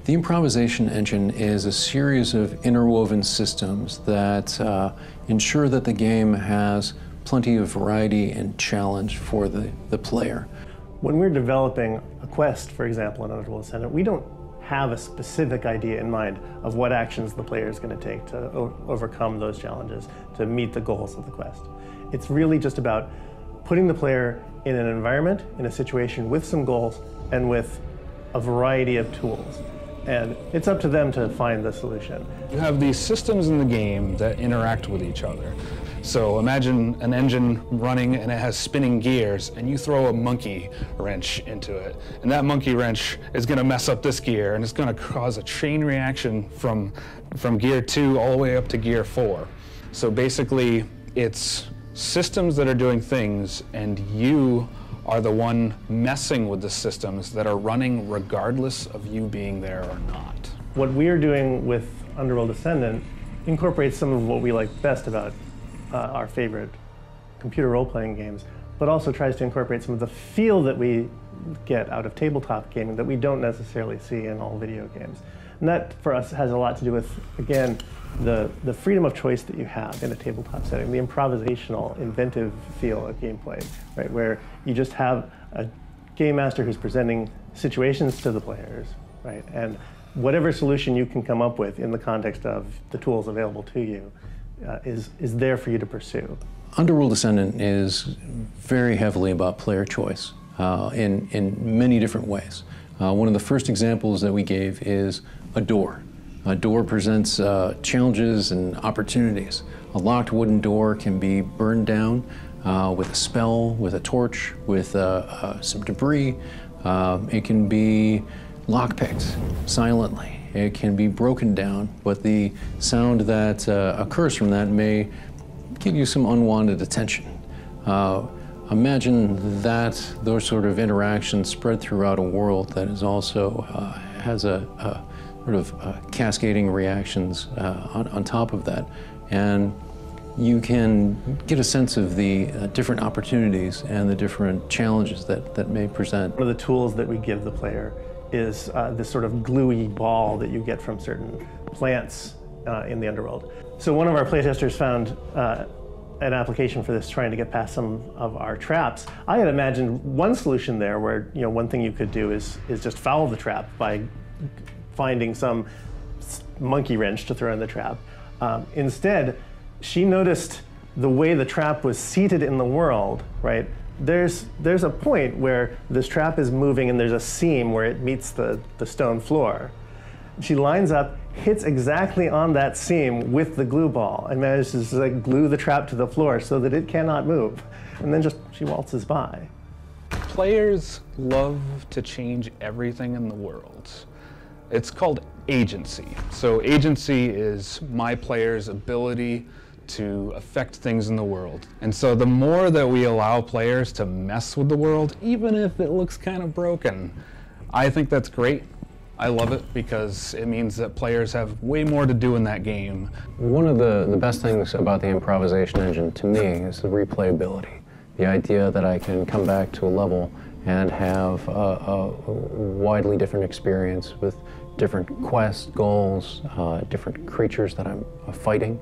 The Improvisation Engine is a series of interwoven systems that ensure that the game has plenty of variety and challenge for the player. When we're developing a quest, for example, in Underworld Ascendant, we don't have a specific idea in mind of what actions the player is going to take to overcome those challenges, to meet the goals of the quest. It's really just about putting the player in an environment, in a situation with some goals, and with a variety of tools. And it's up to them to find the solution. You have these systems in the game that interact with each other. So imagine an engine running and it has spinning gears, and you throw a monkey wrench into it. And that monkey wrench is going to mess up this gear, and it's going to cause a chain reaction from gear 2 all the way up to gear 4. So basically, it's systems that are doing things, and you are the one messing with the systems that are running regardless of you being there or not. What we're doing with Underworld Ascendant incorporates some of what we like best about our favorite computer role-playing games, but also tries to incorporate some of the feel that we get out of tabletop gaming that we don't necessarily see in all video games. And that, for us, has a lot to do with, again, the freedom of choice that you have in a tabletop setting, the improvisational, inventive feel of gameplay, right, where you just have a game master who's presenting situations to the players, right, and whatever solution you can come up with in the context of the tools available to you is there for you to pursue. Underworld Ascendant is very heavily about player choice in many different ways. One of the first examples that we gave is a door. A door presents challenges and opportunities. A locked wooden door can be burned down with a spell, with a torch, with some debris. It can be lockpicked silently. It can be broken down, but the sound that occurs from that may give you some unwanted attention. Imagine those sort of interactions spread throughout a world that is also has a sort of cascading reactions on top of that. And you can get a sense of the different opportunities and the different challenges that may present. One of the tools that we give the player is this sort of gluey ball that you get from certain plants in the underworld. So one of our playtesters found an application for this, trying to get past some of our traps. I had imagined one solution there where, one thing you could do is just foul the trap by finding some monkey wrench to throw in the trap. Instead, she noticed the way the trap was seated in the world, right? There's a point where this trap is moving and there's a seam where it meets the stone floor. She lines up, hits exactly on that seam with the glue ball, and manages to glue the trap to the floor so that it cannot move. And then she waltzes by. Players love to change everything in the world. It's called agency. So agency is my player's ability to affect things in the world. And so the more that we allow players to mess with the world, even if it looks kind of broken, I think that's great. I love it because it means that players have way more to do in that game. One of the best things about the Improvisation Engine to me is the replayability. The idea that I can come back to a level and have a widely different experience with different quest goals, different creatures that I'm fighting,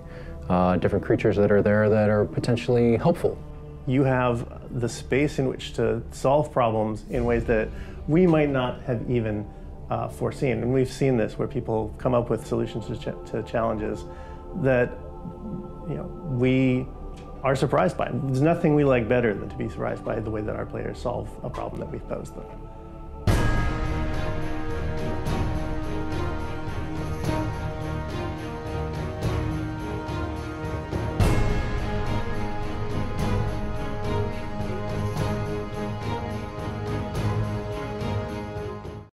different creatures that are there that are potentially helpful. You have the space in which to solve problems in ways that we might not have even foreseen. And we've seen this where people come up with solutions to challenges that we are surprised by. There's nothing we like better than to be surprised by the way that our players solve a problem that we've posed them.